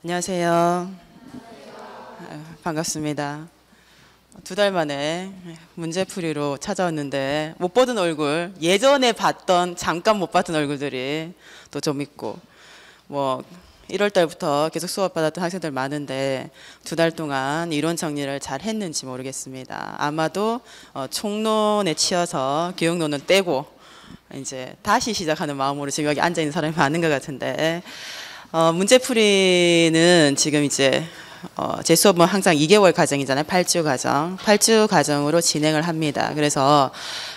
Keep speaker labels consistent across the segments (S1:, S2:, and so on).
S1: 안녕하세요. 반갑습니다. 2달 만에 문제풀이로 찾아왔는데 못 보던 얼굴, 예전에 봤던 잠깐 못 봤던 얼굴들이 또 좀 있고, 뭐 1월 달부터 계속 수업 받았던 학생들 많은데 2달 동안 이론 정리를 잘 했는지 모르겠습니다. 아마도 총론에 치여서 교육론은 떼고 이제 다시 시작하는 마음으로 지금 여기 앉아 있는 사람이 많은 것 같은데, 문제풀이는 지금 이제 제 수업은 항상 2개월 과정이잖아요. 8주 과정. 8주 과정으로 진행을 합니다. 그래서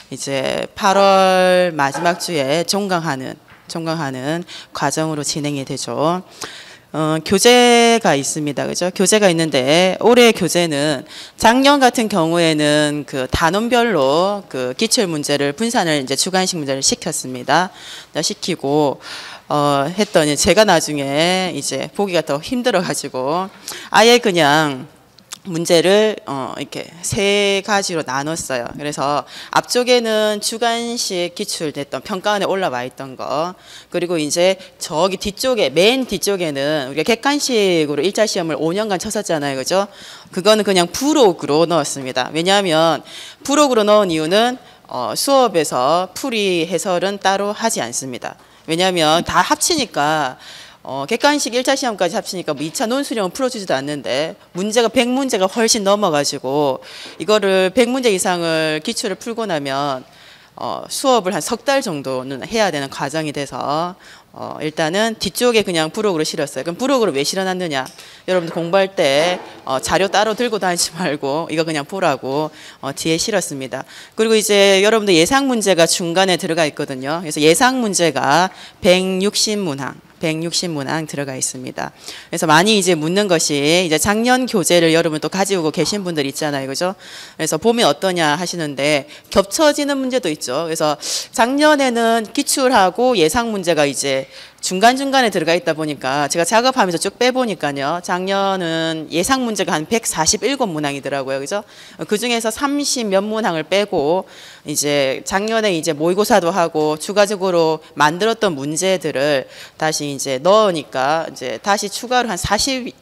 S1: 이제 8월 마지막 주에 종강하는 과정으로 진행이 되죠. 교재가 있습니다. 그죠? 교재가 있는데, 올해 교재는 작년 같은 경우에는 그 단원별로 그 기출 문제를 분산을 이제 주관식 문제를 시켰습니다. 시키고, 했더니 제가 나중에 이제 보기가 더 힘들어가지고 아예 그냥 문제를 이렇게 3가지로 나눴어요. 그래서 앞쪽에는 주관식 기출됐던 평가원에 올라와 있던 거, 그리고 이제 저기 뒤쪽에, 맨 뒤쪽에는 우리가 객관식으로 1차 시험을 5년간 쳤었잖아요. 그죠? 그거는 그냥 부록으로 넣었습니다. 왜냐하면 부록으로 넣은 이유는 수업에서 풀이 해설은 따로 하지 않습니다. 왜냐하면 다 합치니까 객관식 1차 시험까지 합치니까 뭐 2차 논술형은 풀어주지도 않는데 문제가 100문제가 훨씬 넘어가지고 이거를 100문제 이상을 기출을 풀고 나면 수업을 한 3달 정도는 해야 되는 과정이 돼서 일단은 뒤쪽에 그냥 부록으로 실었어요. 그럼 부록으로 왜 실어놨느냐? 여러분들 공부할 때 자료 따로 들고 다니지 말고 이거 그냥 보라고 뒤에 실었습니다. 그리고 이제 여러분들 예상 문제가 중간에 들어가 있거든요. 그래서 예상 문제가 160문항 들어가 있습니다. 그래서 많이 이제 묻는 것이, 이제 작년 교재를 여러분 또 가지고 계신 분들 있잖아요. 그죠? 그래서 보면 어떠냐 하시는데 겹쳐지는 문제도 있죠. 그래서 작년에는 기출하고 예상 문제가 이제 중간중간에 들어가 있다 보니까 제가 작업하면서 쭉 빼보니까요. 작년은 예상 문제가 한 147문항이더라고요. 그죠? 그 중에서 30 몇 문항을 빼고 이제 작년에 이제 모의고사도 하고 추가적으로 만들었던 문제들을 다시 이제 넣으니까 이제 다시 추가로 한 40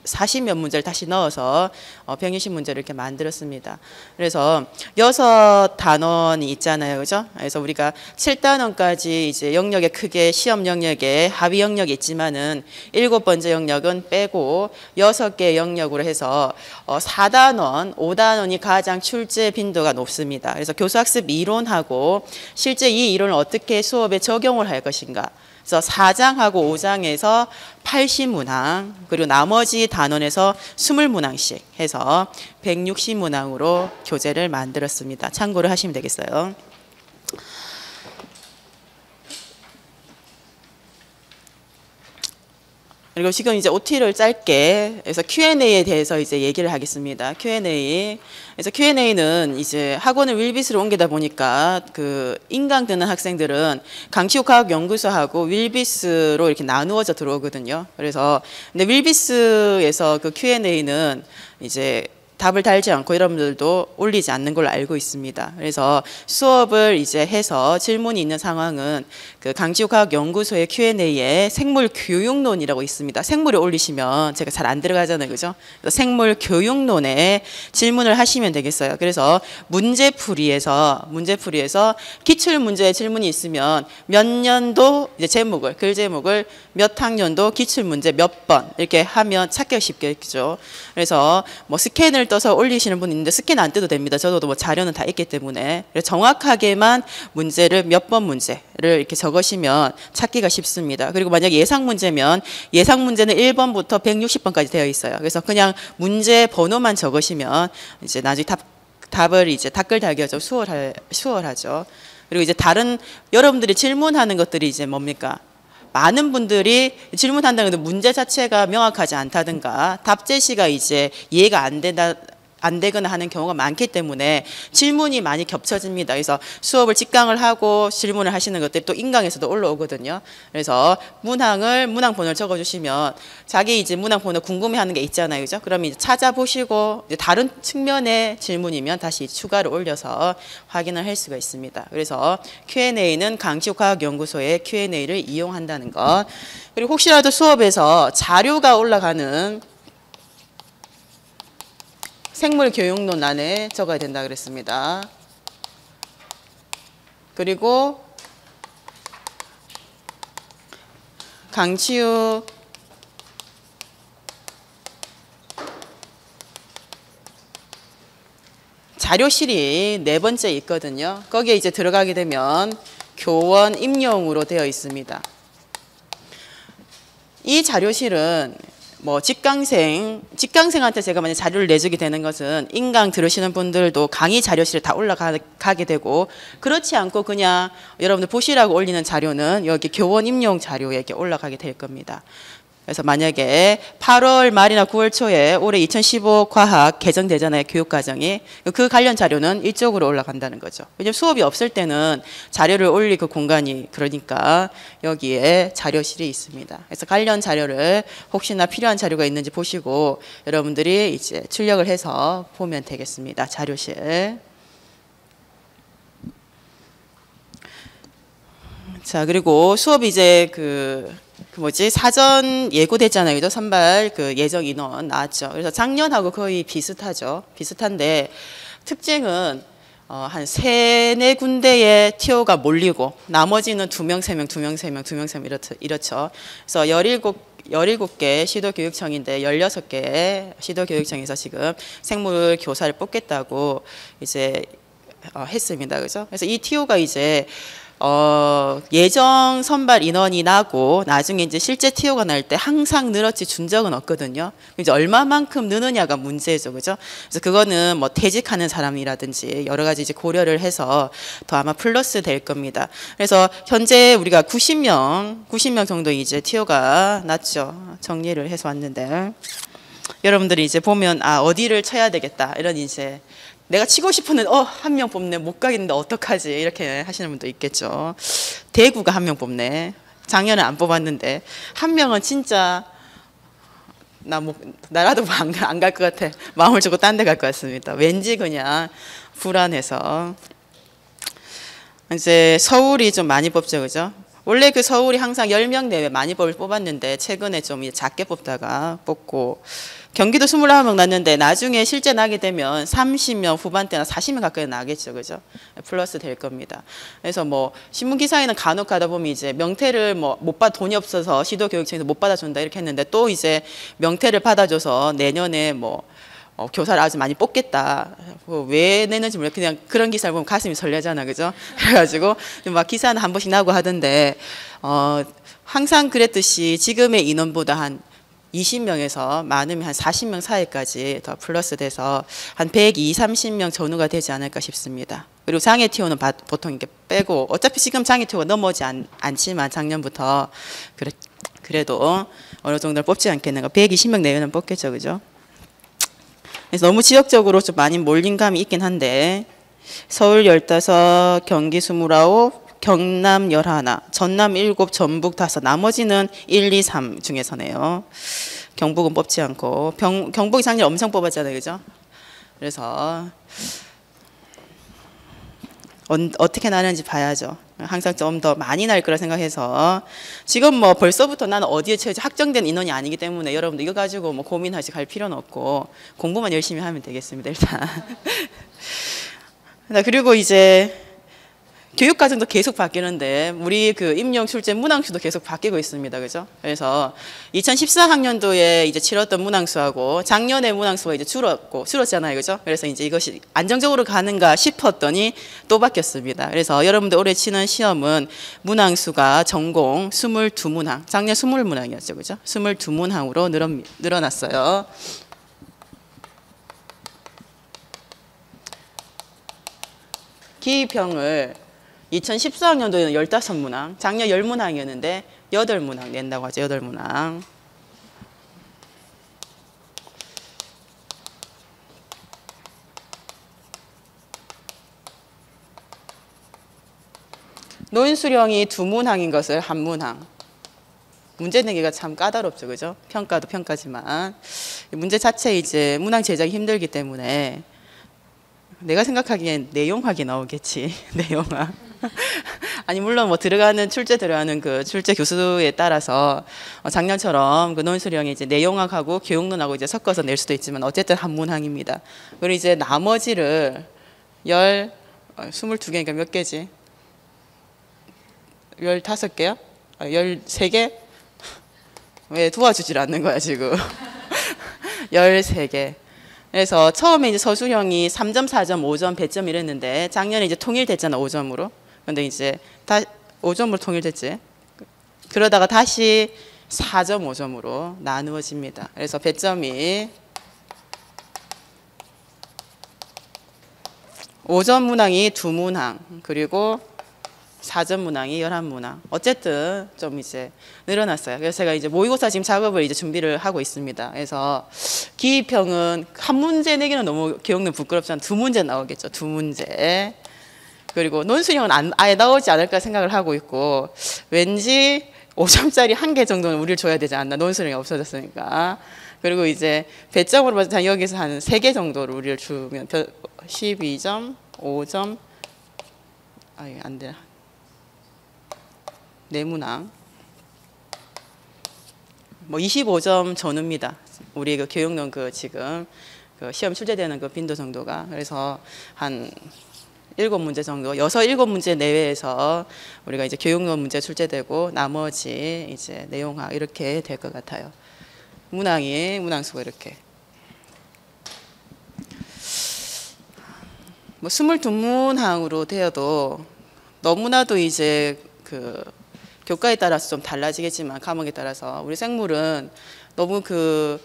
S1: 몇 문제를 다시 넣어서 160문제를 이렇게 만들었습니다. 그래서 6단원이 있잖아요. 그죠? 그래서 우리가 7단원까지 이제 영역에 크게 시험 영역에 합의 영역이 있지만은 7번째 영역은 빼고 6개 영역으로 해서 4단원, 5단원이 가장 출제 빈도가 높습니다. 그래서 교수학습 이론하고 실제 이 이론을 어떻게 수업에 적용을 할 것인가. 그래서 4장하고 5장에서 80문항, 그리고 나머지 단원에서 20문항씩 해서 160문항으로 교재를 만들었습니다. 참고를 하시면 되겠어요. 그리고 지금 이제 OT를 짧게 해서 Q&A에 대해서 이제 얘기를 하겠습니다. Q&A. 그래서 Q&A는 이제 학원을 윌비스로 옮기다 보니까 그 인강 듣는 학생들은 강치국과학연구소하고 윌비스로 이렇게 나누어져 들어오거든요. 그래서 근데 윌비스에서 그 Q&A는 이제 답을 달지 않고 여러분들도 올리지 않는 걸로 알고 있습니다. 그래서 수업을 이제 해서 질문이 있는 상황은 그 강지구과학연구소의 Q&A에 생물교육론이라고 있습니다. 생물에 올리시면 제가 잘 안 들어가잖아요. 그죠? 그래서 생물교육론에 질문을 하시면 되겠어요. 그래서 문제풀이에서 기출문제에 질문이 있으면 몇 년도 이제 제목을, 글 제목을 몇 학년도 기출문제 몇 번 이렇게 하면 찾기가 쉽겠죠. 그래서 뭐 스캔을 떠서 올리시는 분 있는데 스캔 안 떠도 됩니다. 저도 뭐 자료는 다 있기 때문에 정확하게만 문제를 몇 번 문제를 이렇게 적으시면 찾기가 쉽습니다. 그리고 만약 예상 문제면 예상 문제는 1번부터 160번까지 되어 있어요. 그래서 그냥 문제 번호만 적으시면 이제 나중에 답을 이제 댓글 달기가 좀 수월하죠. 그리고 이제 다른 여러분들이 질문하는 것들이 이제 뭡니까? 많은 분들이 질문한다는 문제 자체가 명확하지 않다든가 답 제시가 이제 이해가 안 된다. 안 되거나 하는 경우가 많기 때문에 질문이 많이 겹쳐집니다. 그래서 수업을 직강을 하고 질문을 하시는 것들이 또 인강에서도 올라오거든요. 그래서 문항번호를 적어주시면 자기 이제 문항번호 궁금해하는 게 있잖아요, 그죠? 그러면 이제 찾아보시고 이제 다른 측면의 질문이면 다시 추가로 올려서 확인을 할 수가 있습니다. 그래서 Q&A는 강시국과학연구소의 Q&A를 이용한다는 것. 그리고 혹시라도 수업에서 자료가 올라가는 생물교육론 안에 적어야 된다 그랬습니다. 그리고 강치우 자료실이 4번째 있거든요. 거기에 이제 들어가게 되면 교원 임용으로 되어 있습니다. 이 자료실은 뭐 직강생한테 제가 만약 자료를 내주게 되는 것은 인강 들으시는 분들도 강의 자료실에 다 올라가게 되고, 그렇지 않고 그냥 여러분들 보시라고 올리는 자료는 여기 교원 임용 자료에 이렇게 올라가게 될 겁니다. 그래서 만약에 8월 말이나 9월 초에 올해 2015 과학 개정되잖아요, 교육과정이. 그 관련 자료는 이쪽으로 올라간다는 거죠. 왜냐면 수업이 없을 때는 자료를 올릴 그 공간이, 그러니까 여기에 자료실이 있습니다. 그래서 관련 자료를 혹시나 필요한 자료가 있는지 보시고 여러분들이 이제 출력을 해서 보면 되겠습니다. 자료실. 자, 그리고 수업이 이제 사전 예고됐잖아요, 그죠? 선발 예정 인원 나왔죠. 그래서 작년하고 거의 비슷하죠. 비슷한데 특징은 한 3-4군데의 TO가 몰리고 나머지는 2명, 3명, 2명, 3명, 2명, 3명 이렇죠. 그래서 17개 시도교육청인데 16개 시도교육청에서 지금 생물 교사를 뽑겠다고 이제 했습니다. 그죠? 그래서 이 TO가 이제 예정 선발 인원이 나고 나중에 이제 실제 TO가 날 때 항상 늘었지 준 적은 없거든요. 이제 얼마만큼 느느냐가 문제죠, 그죠? 그래서 그거는 뭐 퇴직하는 사람이라든지 여러 가지 이제 고려를 해서 더 아마 플러스 될 겁니다. 그래서 현재 우리가 90명 정도 이제 TO가 났죠. 정리를 해서 왔는데 여러분들이 이제 보면 어디를 쳐야 되겠다 이런 이제 내가 치고 싶은데 한 명 뽑네, 못 가겠는데 어떡하지 이렇게 하시는 분도 있겠죠. 대구가 1명 뽑네. 작년에 안 뽑았는데 한 명은 진짜 나라도 안 갈 것 같아. 마음을 주고 딴 데 갈 것 같습니다. 왠지 그냥 불안해서. 이제 서울이 좀 많이 뽑죠, 그죠? 원래 서울이 항상 10명 내외 많이 뽑았는데 최근에 좀 작게 뽑다가 뽑고, 경기도 29명 났는데 나중에 실제 나게 되면 30명 후반대나 40명 가까이 나겠죠, 그죠? 플러스 될 겁니다. 그래서 뭐 신문기사에는 간혹 가다 보면 이제 명태를 못 받아, 돈이 없어서 시도교육청에서 못 받아준다 이렇게 했는데 또 이제 명태를 받아줘서 내년에 교사를 아주 많이 뽑겠다. 왜 내는지 모르겠어요. 그냥 그런 기사를 보면 가슴이 설레잖아, 그죠? 그래가지고 막 기사는 한 번씩 나고 하던데 항상 그랬듯이 지금의 인원보다 한 20명에서 많으면 한 40명 사이까지 더 플러스 돼서 한 120, 30명 전후가 되지 않을까 싶습니다. 그리고 장애 TO는 보통 이렇게 빼고, 어차피 지금 장애 TO가 넘어오지 않지만 작년부터 그래도 어느 정도를 뽑지 않겠는가. 120명 내외는 뽑겠죠, 그죠? 그래서 너무 지역적으로 좀 많이 몰린 감이 있긴 한데 서울 15, 경기 29, 경남 11, 전남 7, 전북 5, 나머지는 1, 2, 3 중에서네요. 경북은 뽑지 않고, 경북이 작년 엄청 뽑았잖아요, 그죠? 그래서 어떻게 나는지 봐야죠. 항상 좀 더 많이 날 거라 생각해서 지금 벌써부터 나는 어디에 채워지 확정된 인원이 아니기 때문에 여러분들 이거 가지고 고민하시 갈 필요는 없고 공부만 열심히 하면 되겠습니다, 일단. 그리고 이제 교육과정도 계속 바뀌는데 우리 임용 출제 문항수도 계속 바뀌고 있습니다, 그죠? 그래서 2014학년도에 이제 치렀던 문항수하고 작년에 문항수가 이제 줄었잖아요, 그죠? 그래서 이제 이것이 안정적으로 가는가 싶었더니 또 바뀌었습니다. 그래서 여러분들 올해 치는 시험은 문항수가 전공 22문항, 작년 20문항이었죠, 그죠? 22문항으로 늘어났어요. 기입형을 2014학년도에는 15문항, 작년 10문항이었는데 8문항 낸다고 하죠. 8문항. 논술형이 두 문항인 것을 한 문항. 문제 내기가 참 까다롭죠, 그죠? 평가도 평가지만 문제 자체 이제 문항 제작이 힘들기 때문에 내가 생각하기엔 내용학이 나오겠지. 내용학. 아니 물론 뭐 들어가는 출제 들어가는 그 출제 교수에 따라서 작년처럼 그 논술형이 이제 내용학하고 교육론하고 이제 섞어서 낼 수도 있지만 어쨌든 한 문항입니다. 그리고 이제 나머지를 22개니까 몇 개지? 15개요? 13개? 왜 도와주질 않는 거야 지금. 13개. 그래서 처음에 이제 서술형이 3점, 4점, 5점, 배점 이랬는데 작년에 이제 통일됐잖아 5점으로. 근데 이제 다 5점으로 통일됐지. 그러다가 다시 4점, 5점으로 나누어집니다. 그래서 배점이 5점 문항이 2문항, 그리고 4점 문항이 11문항. 어쨌든 좀 이제 늘어났어요. 그래서 제가 이제 모의고사 지금 작업을 이제 준비를 하고 있습니다. 그래서 기입형은 한 문제 내기는 너무 기억는 부끄럽지만 두 문제 나오겠죠. 두 문제. 그리고 논술형은 아예 나오지 않을까 생각을 하고 있고 왠지 5점짜리 한 개 정도는 우리를 줘야 되지 않나. 논술형이 없어졌으니까. 그리고 이제 배점으로 봐서 여기서 한 3개 정도를 우리를 주면 12점, 5점, 안 돼. 내문항. 뭐 25점 전후입니다. 우리 그 교육론 그 지금 그 시험 출제되는 그 빈도 정도가. 그래서 한 7문제 정도, 6, 7문제 내외에서 우리가 이제 교육론 문제 출제되고 나머지 이제 내용학 이렇게 될 것 같아요. 문항수가 이렇게. 뭐 22문항으로 되어도 너무나도 이제 그 교과에 따라서 좀 달라지겠지만 과목에 따라서 우리 생물은 너무 그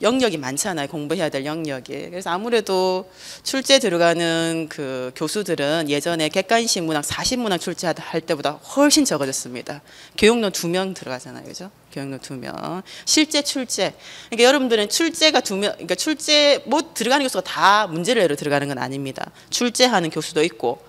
S1: 영역이 많잖아요. 공부해야 될 영역이. 그래서 아무래도 출제 들어가는 그 교수들은 예전에 객관식 문항 40문항 출제할 때보다 훨씬 적어졌습니다. 교육론 2명 들어가잖아요. 그죠? 교육론 2명. 실제 출제. 그러니까 여러분들은 출제가 2명, 그러니까 출제 못 들어가는 교수가 다 문제를 내러 들어가는 건 아닙니다. 출제하는 교수도 있고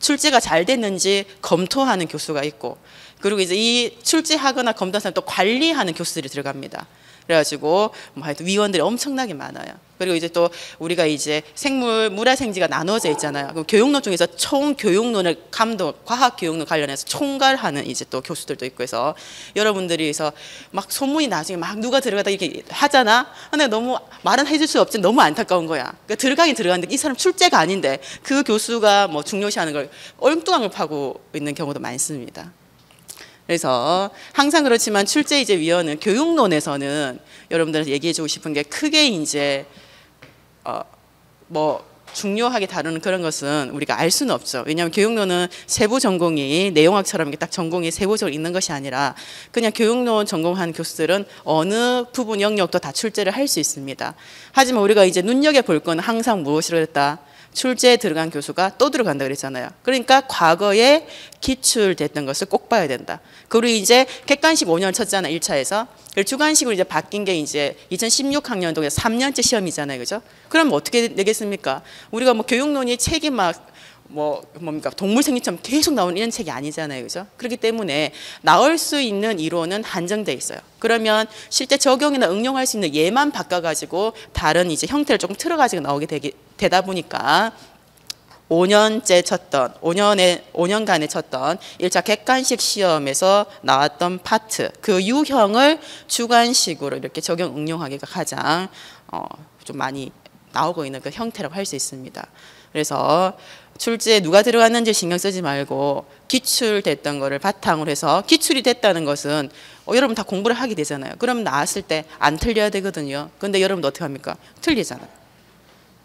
S1: 출제가 잘 됐는지 검토하는 교수가 있고 그리고 이제 이 출제하거나 검토한 사람 또 관리하는 교수들이 들어갑니다. 그래가지고 뭐 하여튼 위원들이 엄청나게 많아요. 그리고 이제 또 우리가 이제 생물 물화생지가 나눠져 있잖아요. 그럼 교육론 중에서 총 교육론을 감독, 과학 교육론 관련해서 총괄하는 이제 또 교수들도 있고 해서 여러분들이 그래서 막 소문이 나중에 막 누가 들어가다 이렇게 하잖아. 근데 너무 말은 해줄 수 없지 너무 안타까운 거야. 그러니까 들어가긴 들어갔는데 이 사람 출제가 아닌데 그 교수가 뭐 중요시하는 걸 엉뚱한 걸 파고 있는 경우도 많습니다. 그래서 항상 그렇지만 출제 이제 위원은 교육론에서는 여러분들한테 얘기해주고 싶은 게 크게 이제 뭐 중요하게 다루는 그런 것은 우리가 알 수는 없죠. 왜냐하면 교육론은 세부 전공이 내용학처럼 딱 전공이 세부적으로 있는 것이 아니라 그냥 교육론 전공한 교수들은 어느 부분 영역도 다 출제를 할 수 있습니다. 하지만 우리가 이제 눈여겨볼 건 항상 무엇이라 했다? 출제에 들어간 교수가 또 들어간다 그랬잖아요. 그러니까 과거에 기출됐던 것을 꼭 봐야 된다. 그리고 이제 객관식 5년 쳤잖아 1차에서. 그리고 주관식으로 이제 바뀐 게 이제 2016학년도에 3년째 시험이잖아요. 그죠? 그럼 어떻게 되겠습니까? 우리가 뭐 교육론이 책이 막 뭡니까 동물생리처럼 계속 나오는 이런 책이 아니잖아요. 그죠? 그렇기 때문에 나올 수 있는 이론은 한정돼 있어요. 그러면 실제 적용이나 응용할 수 있는 예만 바꿔가지고 다른 이제 형태를 조금 틀어가지고 나오게 되다 보니까 5년간에 쳤던 1차 객관식 시험에서 나왔던 파트 그 유형을 주관식으로 이렇게 적용 응용하기가 가장 좀 많이 나오고 있는 그 형태라고 할 수 있습니다. 그래서 출제에 누가 들어갔는지 신경 쓰지 말고 기출됐던 거를 바탕으로 해서 기출이 됐다는 것은 여러분 다 공부를 하게 되잖아요. 그럼 나왔을 때 안 틀려야 되거든요. 근데 여러분 어떻게 합니까? 틀리잖아요.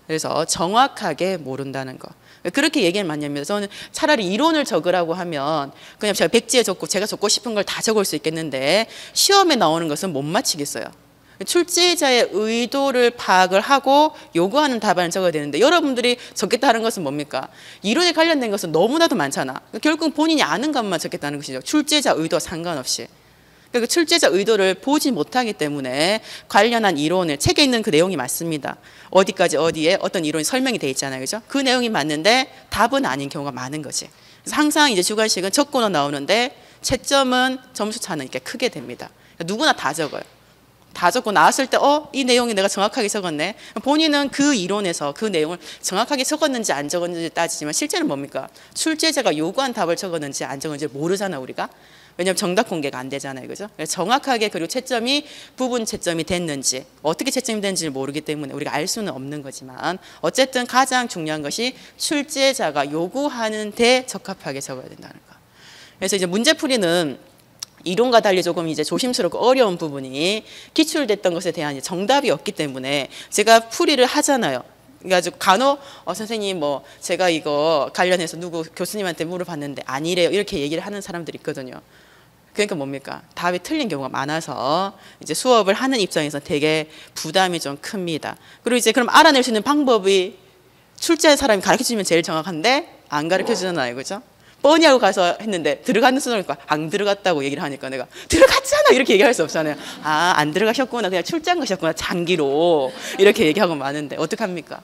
S1: 그래서 정확하게 모른다는 거. 그렇게 얘기를 많이 합니다. 저는 차라리 이론을 적으라고 하면 그냥 제가 백지에 적고 제가 적고 싶은 걸 다 적을 수 있겠는데 시험에 나오는 것은 못 맞히겠어요. 출제자의 의도를 파악을 하고 요구하는 답안을 적어야 되는데 여러분들이 적겠다는 것은 뭡니까? 이론에 관련된 것은 너무나도 많잖아. 결국 본인이 아는 것만 적겠다는 것이죠. 출제자 의도와 상관없이. 그러니까 출제자 의도를 보지 못하기 때문에 관련한 이론을 책에 있는 그 내용이 맞습니다. 어디까지 어디에 어떤 이론이 설명이 돼 있잖아요. 그죠? 그 내용이 맞는데 답은 아닌 경우가 많은 거지. 그래서 항상 이제 주관식은 적고는 나오는데 채점은 점수 차는 이렇게 크게 됩니다. 누구나 다 적어요. 다 적고 나왔을 때 이 내용이 내가 정확하게 적었네. 본인은 그 이론에서 그 내용을 정확하게 적었는지 안 적었는지 따지지만 실제는 뭡니까? 출제자가 요구한 답을 적었는지 안 적었는지 모르잖아 우리가. 왜냐하면 정답 공개가 안 되잖아요. 그죠? 정확하게 그리고 채점이 부분 채점이 됐는지 어떻게 채점이 됐는지 모르기 때문에 우리가 알 수는 없는 거지만 어쨌든 가장 중요한 것이 출제자가 요구하는 데 적합하게 적어야 된다는 거. 그래서 이제 문제풀이는 이론과 달리 조금 이제 조심스럽고 어려운 부분이 기출됐던 것에 대한 정답이 없기 때문에 제가 풀이를 하잖아요. 그래가지고 간혹 선생님 뭐 제가 이거 관련해서 누구 교수님한테 물어봤는데 아니래요 이렇게 얘기를 하는 사람들이 있거든요. 그러니까 뭡니까? 답이 틀린 경우가 많아서 이제 수업을 하는 입장에서 되게 부담이 좀 큽니다. 그리고 이제 그럼 알아낼 수 있는 방법이 출제한 사람이 가르쳐 주면 제일 정확한데 안 가르쳐 주잖아요. 그죠? 뻔히 하고 가서 했는데 들어가는 순간이니까 안 들어갔다고 얘기를 하니까 내가 들어갔잖아 이렇게 얘기할 수 없잖아요. 안 들어가셨구나 그냥 출장 가셨구나 장기로 이렇게 얘기하고 마는데 어떡합니까?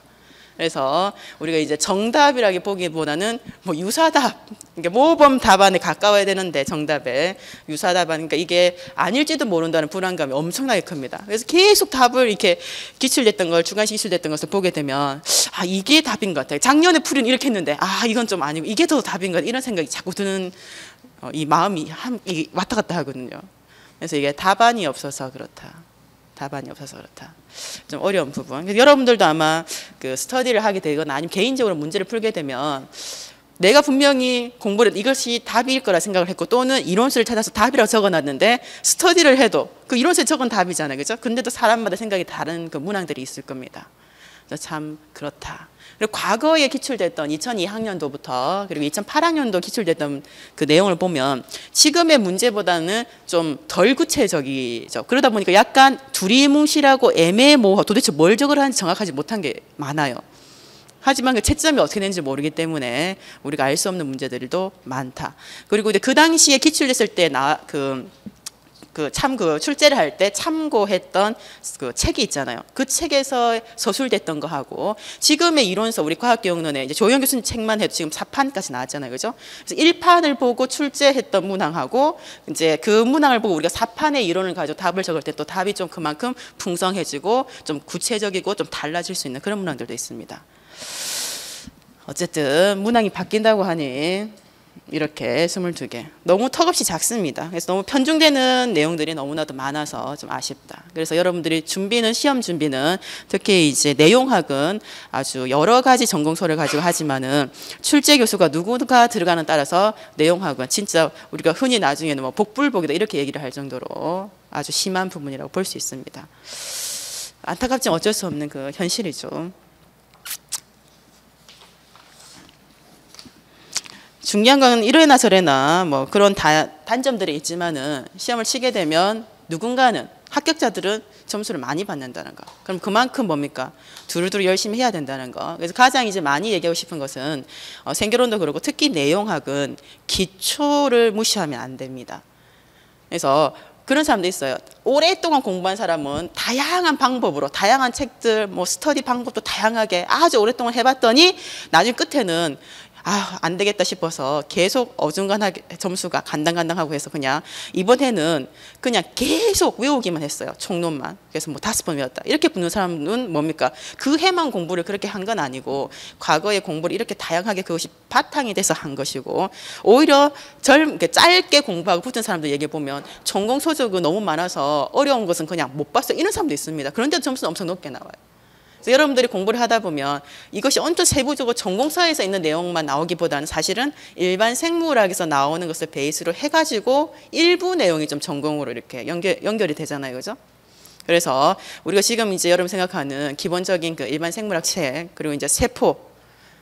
S1: 그래서 우리가 이제 정답이라기 보기보다는 뭐 유사답, 그러니까 모범 답안에 가까워야 되는데 정답에 유사답안, 그러니까 이게 아닐지도 모른다는 불안감이 엄청나게 큽니다. 그래서 계속 답을 이렇게 기출됐던 걸 주관식 기출됐던 것을 보게 되면 이게 답인 것 같아요. 작년에 풀이는 이렇게 했는데 이건 좀 아니고 이게 더 답인 것 같아요. 이런 생각이 자꾸 드는 이 마음이 왔다 갔다 하거든요. 그래서 이게 답안이 없어서 그렇다. 답안이 없어서 그렇다. 좀 어려운 부분. 그래서 여러분들도 아마 그 스터디를 하게 되거나 아니면 개인적으로 문제를 풀게 되면 내가 분명히 공부를 이것이 답일 거라 생각을 했고 또는 이론수를 찾아서 답이라고 적어놨는데 스터디를 해도 그 이론수에 적은 답이잖아요. 그죠? 근데도 사람마다 생각이 다른 그 문항들이 있을 겁니다. 그래서 참 그렇다. 그리고 과거에 기출됐던 2002학년도부터 그리고 2008학년도 기출됐던 그 내용을 보면 지금의 문제보다는 좀 덜 구체적이죠. 그러다 보니까 약간 두리뭉실하고 애매모호 도대체 뭘 적으라 하는지 정확하지 못한 게 많아요. 하지만 그 채점이 어떻게 되는지 모르기 때문에 우리가 알 수 없는 문제들도 많다. 그리고 이제 그 당시에 기출됐을 때 출제를 할 때 참고했던 그 책이 있잖아요. 그 책에서 서술됐던 거하고 지금의 이론서 우리 과학기억론에 이제 조영 교수님 책만 해도 지금 4판까지 나왔잖아요. 그죠? 그래서 1판을 보고 출제했던 문항하고 이제 그 문항을 보고 우리가 4판의 이론을 가지고 답을 적을 때 또 답이 좀 그만큼 풍성해지고 좀 구체적이고 좀 달라질 수 있는 그런 문항들도 있습니다. 어쨌든 문항이 바뀐다고 하니 이렇게 22개 너무 턱없이 작습니다. 그래서 너무 편중되는 내용들이 너무나도 많아서 좀 아쉽다. 그래서 여러분들이 시험 준비는 특히 이제 내용학은 아주 여러 가지 전공서를 가지고 하지만은 출제 교수가 누구가 들어가는 따라서 내용학은 진짜 우리가 흔히 나중에는 뭐 복불복이다 이렇게 얘기를 할 정도로 아주 심한 부분이라고 볼 수 있습니다. 안타깝지만 어쩔 수 없는 그 현실이죠. 중요한 건 이래나 저래나 뭐 그런 단점들이 있지만은 시험을 치게 되면 누군가는 합격자들은 점수를 많이 받는다는 거. 그럼 그만큼 뭡니까? 두루두루 열심히 해야 된다는 거. 그래서 가장 이제 많이 얘기하고 싶은 것은 생결론도 그렇고 특히 내용학은 기초를 무시하면 안 됩니다. 그래서 그런 사람도 있어요. 오랫동안 공부한 사람은 다양한 방법으로 다양한 책들 뭐 스터디 방법도 다양하게 아주 오랫동안 해봤더니 나중에 끝에는 안 되겠다 싶어서 계속 어중간하게 점수가 간당간당하고 해서 그냥 이번에는 그냥 계속 외우기만 했어요. 총론만. 그래서 뭐 5번 외웠다. 이렇게 붙는 사람은 뭡니까? 그 해만 공부를 그렇게 한 건 아니고 과거의 공부를 이렇게 다양하게 그것이 바탕이 돼서 한 것이고 오히려 짧게 공부하고 붙은 사람들 얘기해 보면 전공 소득이 너무 많아서 어려운 것은 그냥 못 봤어요. 이런 사람도 있습니다. 그런데도 점수는 엄청 높게 나와요. 그래서 여러분들이 공부를 하다 보면 이것이 언뜻 세부적으로 전공서에서 있는 내용만 나오기보다는 사실은 일반 생물학에서 나오는 것을 베이스로 해가지고 일부 내용이 좀 전공으로 이렇게 연결이 되잖아요. 그죠? 그래서 우리가 지금 이제 여러분 생각하는 기본적인 그 일반 생물학 책, 그리고 이제 세포.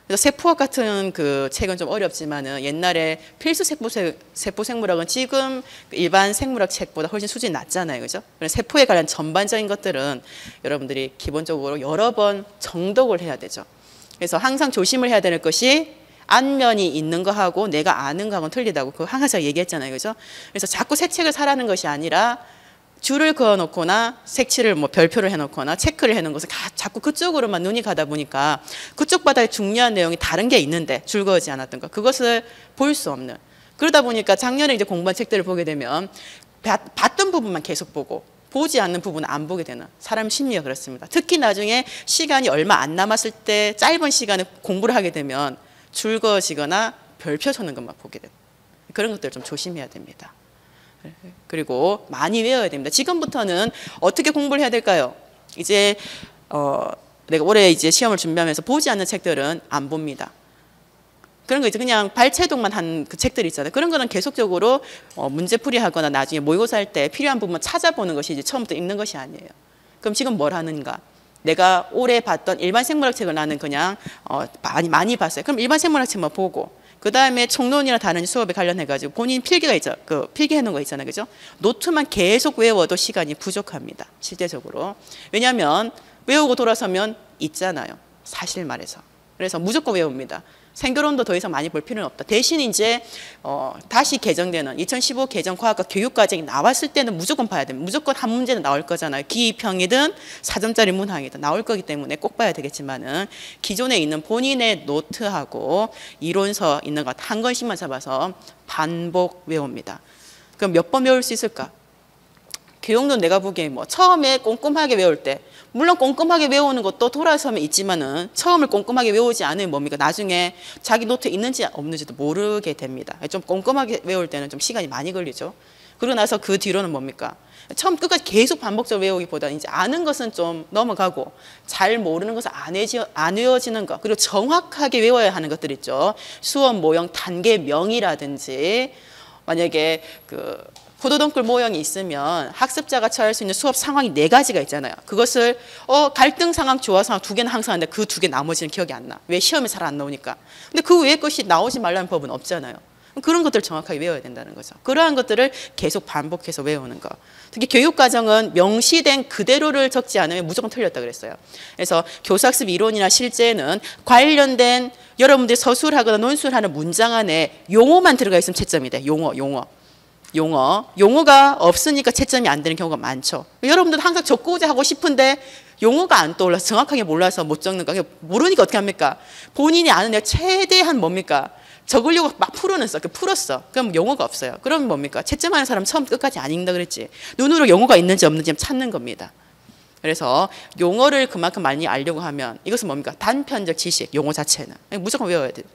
S1: 그래서 세포학 같은 그 책은 좀 어렵지만은 옛날에 필수 세포 생물학은 지금 일반 생물학 책보다 훨씬 수준이 낮잖아요. 그죠? 그래서 세포에 관한 전반적인 것들은 여러분들이 기본적으로 여러 번 정독을 해야 되죠. 그래서 항상 조심을 해야 되는 것이 안면이 있는 거하고 내가 아는 거하고는 틀리다고 그거 항상 제가 얘기했잖아요. 그죠? 그래서 자꾸 새 책을 사라는 것이 아니라 줄을 그어놓거나 색칠을 뭐 별표를 해놓거나 체크를 해놓은 것을 자꾸 그쪽으로만 눈이 가다 보니까 그쪽 바닥에 중요한 내용이 다른 게 있는데 줄 그어지 않았던 것, 그것을 볼 수 없는. 그러다 보니까 작년에 이제 공부한 책들을 보게 되면 봤던 부분만 계속 보고 보지 않는 부분은 안 보게 되는, 사람 심리가 그렇습니다. 특히 나중에 시간이 얼마 안 남았을 때 짧은 시간에 공부를 하게 되면 줄 그어지거나 별표 서는 것만 보게 돼요. 그런 것들 좀 조심해야 됩니다. 그리고 많이 외워야 됩니다. 지금부터는 어떻게 공부를 해야 될까요? 이제 내가 올해 이제 시험을 준비하면서 보지 않는 책들은 안 봅니다. 그런 거 이제 그냥 발췌독만 한 그 책들 있잖아요. 그런 거는 계속적으로 문제풀이 하거나 나중에 모의고사 할 때 필요한 부분 찾아보는 것이 이제 처음부터 읽는 것이 아니에요. 그럼 지금 뭘 하는가? 내가 올해 봤던 일반 생물학 책을 나는 그냥 많이 봤어요. 그럼 일반 생물학 책만 보고, 그 다음에 총론이나 다른 수업에 관련해가지고 본인 필기가 있죠. 그 필기해 놓은 거 있잖아요. 그죠? 노트만 계속 외워도 시간이 부족합니다. 실제적으로. 왜냐하면 외우고 돌아서면 있잖아요. 사실 말해서. 그래서 무조건 외웁니다. 생교론도 더 이상 많이 볼 필요는 없다. 대신 이제 다시 개정되는 2015 개정 과학과 교육과정이 나왔을 때는 무조건 봐야 됩니다. 무조건 한 문제는 나올 거잖아요. 기입형이든 4점짜리 문항이든 나올 거기 때문에 꼭 봐야 되겠지만은 기존에 있는 본인의 노트하고 이론서 있는 것 한 권씩만 잡아서 반복 외웁니다. 그럼 몇 번 외울 수 있을까? 교육론 내가 보기에 뭐 처음에 꼼꼼하게 외울 때, 물론 꼼꼼하게 외우는 것도 돌아서면 있지만은 처음을 꼼꼼하게 외우지 않으면 뭡니까? 나중에 자기 노트 있는지 없는지도 모르게 됩니다. 좀 꼼꼼하게 외울 때는 좀 시간이 많이 걸리죠. 그러고 나서 그 뒤로는 뭡니까? 처음 끝까지 계속 반복적으로 외우기보다는 이제 아는 것은 좀 넘어가고 잘 모르는 것은 안 외워지는 것, 그리고 정확하게 외워야 하는 것들 있죠. 수업 모형 단계명이라든지, 만약에 그 포도동굴 모형이 있으면 학습자가 처할 수 있는 수업 상황이 4가지가 있잖아요. 그것을 갈등 상황, 조화 상황 2개는 항상 하는데 그 2개 나머지는 기억이 안 나. 왜? 시험에 잘 안 나오니까. 근데 그 외의 것이 나오지 말라는 법은 없잖아요. 그런 것들을 정확하게 외워야 된다는 거죠. 그러한 것들을 계속 반복해서 외우는 거. 특히 교육과정은 명시된 그대로를 적지 않으면 무조건 틀렸다 그랬어요. 그래서 교사학습 이론이나 실제는 관련된 여러분들이 서술하거나 논술하는 문장 안에 용어만 들어가 있으면 채점이 돼. 용어가 없으니까 채점이 안 되는 경우가 많죠. 여러분들도 항상 적고자 하고 싶은데 용어가 안 떠올라서 정확하게 몰라서 못 적는 거. 모르니까 어떻게 합니까? 본인이 아는 애 최대한 뭡니까? 적으려고 막 풀었어. 그럼 용어가 없어요. 그럼 뭡니까? 채점하는 사람 처음 끝까지 안 읽는다 그랬지. 눈으로 용어가 있는지 없는지 찾는 겁니다. 그래서 용어를 그만큼 많이 알려고 하면 이것은 뭡니까? 단편적 지식, 용어 자체는 무조건 외워야 돼요.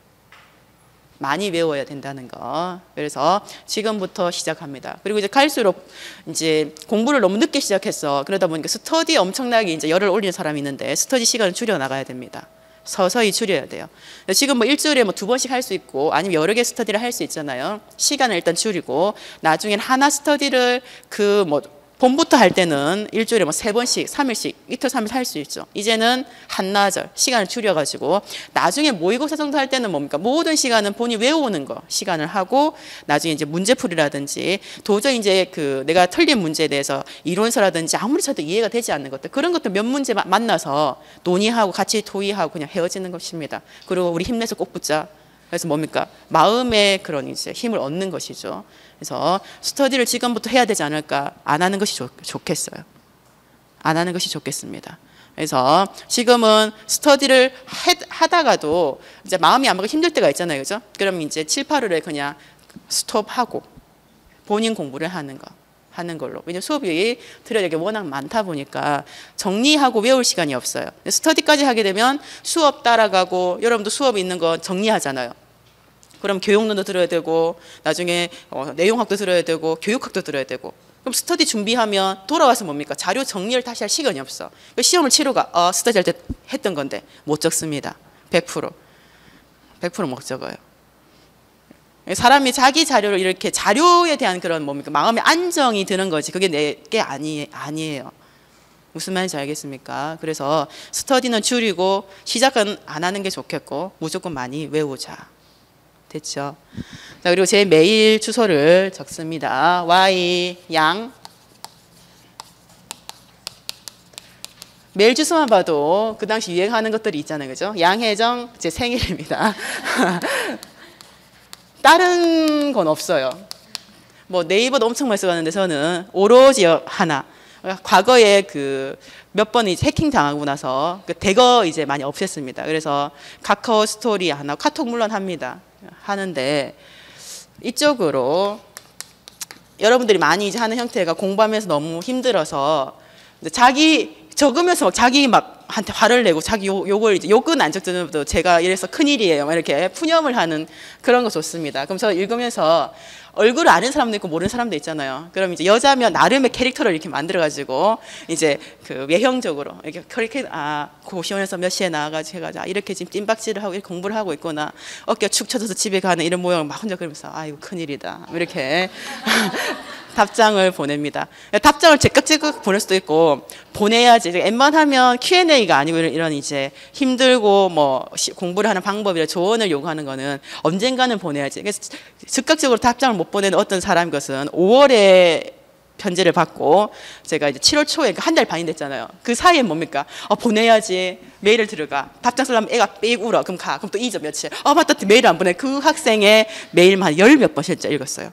S1: 많이 외워야 된다는 거. 그래서 지금부터 시작합니다. 그리고 이제 갈수록 이제 공부를 너무 늦게 시작해서 그러다 보니까 스터디에 엄청나게 이제 열을 올리는 사람이 있는데 스터디 시간을 줄여 나가야 됩니다. 서서히 줄여야 돼요. 지금 뭐 일주일에 뭐 2번씩 할 수 있고 아니면 여러 개 스터디를 할 수 있잖아요. 시간을 일단 줄이고 나중엔 하나 스터디를 봄부터 할 때는 일주일에 뭐 3번씩, 3일씩, 이틀, 3일 할 수 있죠. 이제는 한나절 시간을 줄여가지고 나중에 모의고사 정도 할 때는 뭡니까? 모든 시간은 본인이 외우는 거 시간을 하고 나중에 이제 문제풀이라든지 도저히 이제 그 내가 틀린 문제에 대해서 이론서라든지 아무리 쳐도 이해가 되지 않는 것들 그런 것들 몇 문제 만나서 논의하고 같이 토의하고 그냥 헤어지는 것입니다. 그리고 우리 힘내서 꼭 붙자. 그래서 뭡니까? 마음의 그런 이제 힘을 얻는 것이죠. 그래서 스터디를 지금부터 해야 되지 않을까? 안 하는 것이 좋겠어요. 안 하는 것이 좋겠습니다. 그래서 지금은 스터디를 하다가도 이제 마음이 안 먹고 힘들 때가 있잖아요. 그죠? 그럼 이제 7, 8월에 그냥 스톱하고 본인 공부를 하는 걸로. 왜냐면 수업이 들어야 될 게 워낙 많다 보니까 정리하고 외울 시간이 없어요. 스터디까지 하게 되면 수업 따라가고 여러분도 수업 있는 거 정리하잖아요. 그럼 교육론도 들어야 되고 나중에 내용학도 들어야 되고 교육학도 들어야 되고 그럼 스터디 준비하면 돌아와서 뭡니까? 자료 정리를 다시 할 시간이 없어. 시험을 치러가 스터디 할 때 했던 건데 못 적습니다. 100% 못 적어요. 사람이 자기 자료를 이렇게 자료에 대한 그런 뭡니까? 마음의 안정이 드는 거지. 그게 내게 아니에요. 무슨 말인지 알겠습니까? 그래서 스터디는 줄이고 시작은 안 하는 게 좋겠고 무조건 많이 외우자. 됐죠? 자, 그리고 제 메일 주소를 적습니다. Y 양 메일 주소만 봐도 그 당시 유행하는 것들이 있잖아요. 그죠? 양혜정 제 생일입니다. 다른 건 없어요. 뭐 네이버도 엄청 많이 써봤는데 저는 오로지 하나. 과거에 그 몇 번 이제 해킹 당하고 나서 그 대거 이제 많이 없앴습니다. 그래서 카카오 스토리 하나, 카톡 물론 합니다. 하는데 이쪽으로 여러분들이 많이 이제 하는 형태가 공부하면서 너무 힘들어서 자기 적으면서 막 자기 막 한테 화를 내고 자기 욕을 이제 욕은 안 적더라도 제가 이래서 큰일이에요. 막 이렇게 푸념을 하는 그런 거 좋습니다. 그럼 저 읽으면서 얼굴을 아는 사람도 있고 모르는 사람도 있잖아요. 그럼 이제 여자면 나름의 캐릭터를 이렇게 만들어가지고 이제 그 외형적으로 이렇게 고시원에서 몇 시에 나와가지고 해가지고 이렇게 지금 뜀박질을 하고 이렇게 공부를 하고 있구나. 어깨가 축 처져서 집에 가는 이런 모양을 막 혼자 그러면서 아이고 큰일이다. 이렇게 답장을 보냅니다. 답장을 제깍제깍 보낼 수도 있고 보내야지. 웬만하면 Q&A가 아니고 이런 이제 힘들고 뭐 공부를 하는 방법이나 조언을 요구하는 거는 언젠가는 보내야지. 그래서 즉각적으로 답장을 못 보내는 어떤 사람 것은 5월에 편지를 받고 제가 이제 7월 초에 한 달 반이 됐잖아요. 그 사이에 뭡니까? 보내야지. 메일을 들어가. 답장 쓰려면 애가 삑 울어. 그럼 가. 그럼 또 잊어 며칠. 맞다. 메일 안 보내. 그 학생의 메일만 열 몇 번 실제 읽었어요.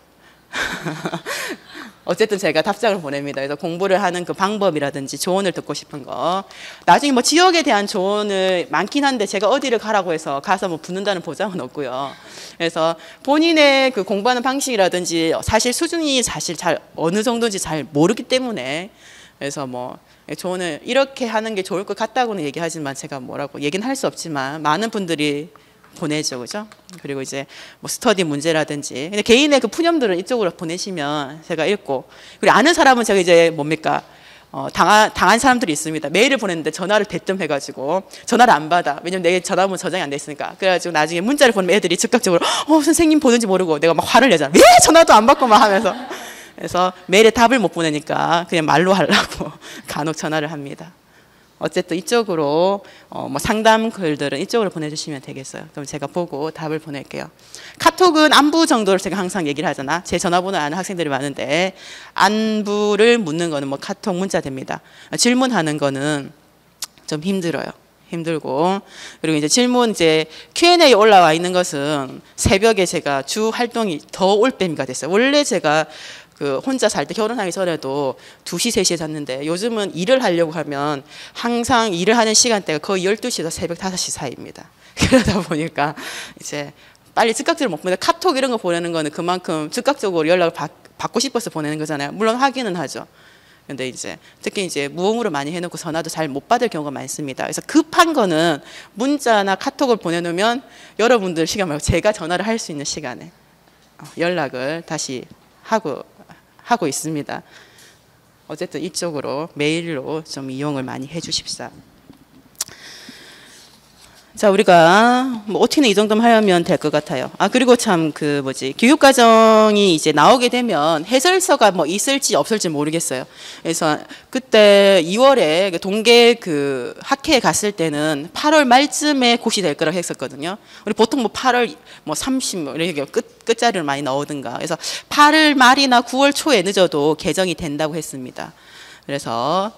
S1: 어쨌든 제가 답장을 보냅니다. 그래서 공부를 하는 그 방법이라든지 조언을 듣고 싶은 거. 나중에 뭐 지역에 대한 조언을 많긴 한데 제가 어디를 가라고 해서 가서 뭐 붙는다는 보장은 없고요. 그래서 본인의 그 공부하는 방식이라든지 사실 수준이 사실 잘 어느 정도인지 잘 모르기 때문에 그래서 뭐 조언을 이렇게 하는 게 좋을 것 같다고는 얘기하지만 제가 뭐라고 얘기는 할 수 없지만 많은 분들이 보내죠, 그죠? 그리고 이제 뭐 스터디 문제라든지 근데 개인의 그 푸념들은 이쪽으로 보내시면 제가 읽고 그리고 아는 사람은 제가 이제 뭡니까 당한 사람들이 있습니다. 메일을 보냈는데 전화를 대뜸 해가지고 전화를 안 받아. 왜냐면 내 전화번호 저장이 안 돼 있으니까. 그래가지고 나중에 문자를 보내면 애들이 즉각적으로 선생님 보는지 모르고 내가 막 화를 내잖아. 왜 전화도 안 받고 막 하면서 그래서 메일에 답을 못 보내니까 그냥 말로 하려고 간혹 전화를 합니다. 어쨌든 이쪽으로 뭐 상담 글들은 이쪽으로 보내주시면 되겠어요. 그럼 제가 보고 답을 보낼게요. 카톡은 안부 정도를 제가 항상 얘기를 하잖아. 제 전화번호 아는 학생들이 많은데 안부를 묻는 거는 뭐 카톡 문자 됩니다. 질문하는 거는 좀 힘들어요. 힘들고 그리고 이제 질문 이제 Q&A 올라와 있는 것은 새벽에 제가 주 활동이 더 올빼미가 됐어요. 원래 제가 그 혼자 살 때 결혼하기 전에도 2시, 3시에 잤는데 요즘은 일을 하려고 하면 항상 일을 하는 시간대가 거의 12시에서 새벽 5시 사이입니다. 그러다 보니까 이제 빨리 즉각적으로 못 보내. 카톡 이런 거 보내는 거는 그만큼 즉각적으로 연락을 받고 싶어서 보내는 거잖아요. 물론 하기는 하죠. 근데 이제 특히 이제 무음으로 많이 해놓고 전화도 잘 못 받을 경우가 많습니다. 그래서 급한 거는 문자나 카톡을 보내놓으면 여러분들 시간 말고 제가 전화를 할 수 있는 시간에 연락을 다시 하고 있습니다. 어쨌든 이쪽으로 메일로 좀 이용을 많이 해주십사. 자, 우리가 뭐 OT는 이 정도만 하면 될 것 같아요. 그리고 참 그 교육과정이 이제 나오게 되면 해설서가 뭐 있을지 없을지 모르겠어요. 그래서 그때 2월에 동계 그 학회에 갔을 때는 8월 말쯤에 고시될 거라고 했었거든요. 우리 보통 뭐 8월 뭐 30 뭐 이렇게 끝자리를 많이 넣으든가. 그래서 8월 말이나 9월 초에 늦어도 개정이 된다고 했습니다. 그래서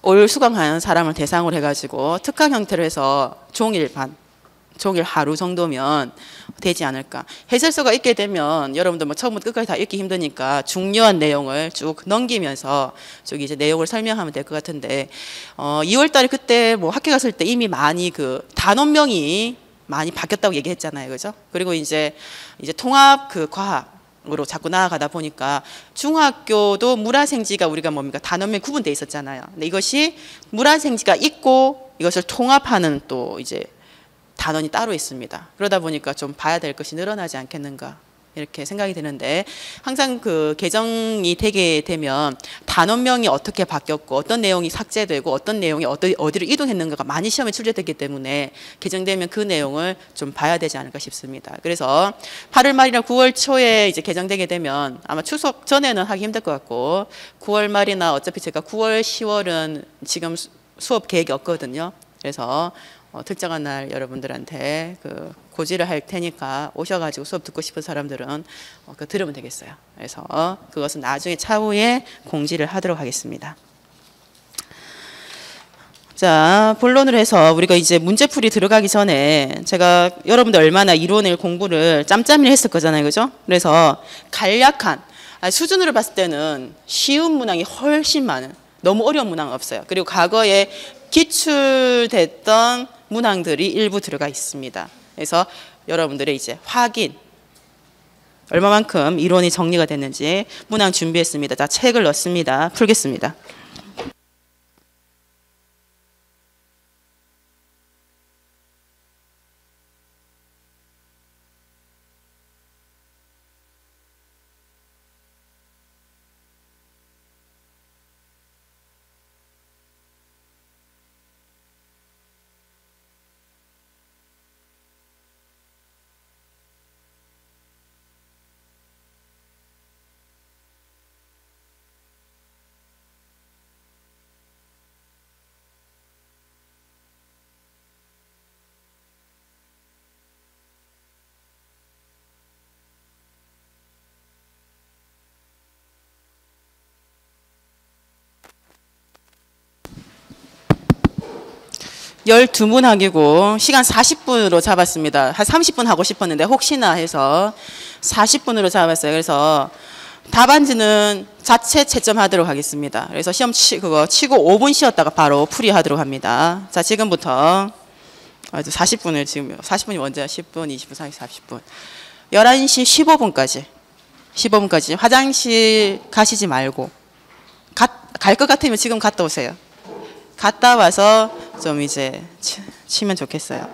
S1: 올 수강하는 사람을 대상으로 해가지고 특강 형태로 해서 종일 하루 정도면 되지 않을까. 해설서가 있게 되면 여러분들 뭐 처음부터 끝까지 다 읽기 힘드니까 중요한 내용을 쭉 넘기면서 쭉 이제 내용을 설명하면 될 것 같은데 2월 달에 그때 뭐 학교 갔을 때 이미 많이 그 단원명이 많이 바뀌었다고 얘기했잖아요, 그죠? 그리고 이제 통합 그 과학 으로 자꾸 나아가다 보니까 중학교도 물화생지가 우리가 뭡니까 단원명 구분돼 있었잖아요. 근데 이것이 물화생지가 있고 이것을 통합하는 또 이제 단원이 따로 있습니다. 그러다 보니까 좀 봐야 될 것이 늘어나지 않겠는가 이렇게 생각이 드는데 항상 그 개정이 되게 되면 단원명이 어떻게 바뀌었고 어떤 내용이 삭제되고 어떤 내용이 어디로 이동했는가가 많이 시험에 출제됐기 때문에 개정되면 그 내용을 좀 봐야 되지 않을까 싶습니다. 그래서 8월 말이나 9월 초에 이제 개정되게 되면 아마 추석 전에는 하기 힘들 것 같고 9월 말이나 어차피 제가 9월, 10월은 지금 수업 계획이 없거든요. 그래서 특정한 날 여러분들한테 그 고지를 할 테니까 오셔가지고 수업 듣고 싶은 사람들은 그 들으면 되겠어요. 그래서 그것은 나중에 차후에 공지를 하도록 하겠습니다. 자, 본론을 해서 우리가 이제 문제풀이 들어가기 전에 제가 여러분들 얼마나 이론을 공부를 짬짬이 했을 거잖아요. 그죠? 그래서 간략한 수준으로 봤을 때는 쉬운 문항이 훨씬 많은, 너무 어려운 문항은 없어요. 그리고 과거에 기출됐던 문항들이 일부 들어가 있습니다. 그래서 여러분들의 이제 확인, 얼마만큼 이론이 정리가 됐는지 문항 준비했습니다. 자, 책을 넣습니다. 풀겠습니다. 열두 문항이고 시간 40분으로 잡았습니다. 한 30분 하고 싶었는데 혹시나 해서 40분으로 잡았어요. 그래서 답안지는 자체 채점하도록 하겠습니다. 그래서 시험 그거 치고 5분 쉬었다가 바로 풀이하도록 합니다. 자, 지금부터 40분을 지금 40분이 언제야? 10분, 20분, 30분, 40분. 11시 15분까지 화장실 가시지 말고 갈 것 같으면 지금 갔다 오세요. 갔다 와서 좀 이제 치면 좋겠어요.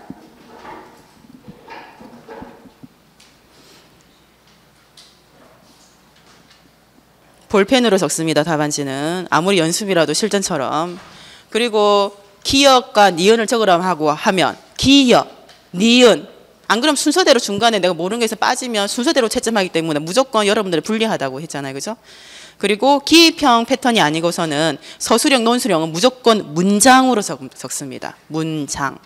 S1: 볼펜으로 적습니다. 답안지는 아무리 연습이라도 실전처럼. 그리고 기역과 니은을 적으라고 하고 하면 기역, 니은, 안 그러면 순서대로 중간에 내가 모르는 게서 빠지면 순서대로 채점하기 때문에 무조건 여러분들이 불리하다고 했잖아요. 그죠? 그리고 기입형 패턴이 아니고서는 서술형, 논술형은 무조건 문장으로 적습니다. 문장.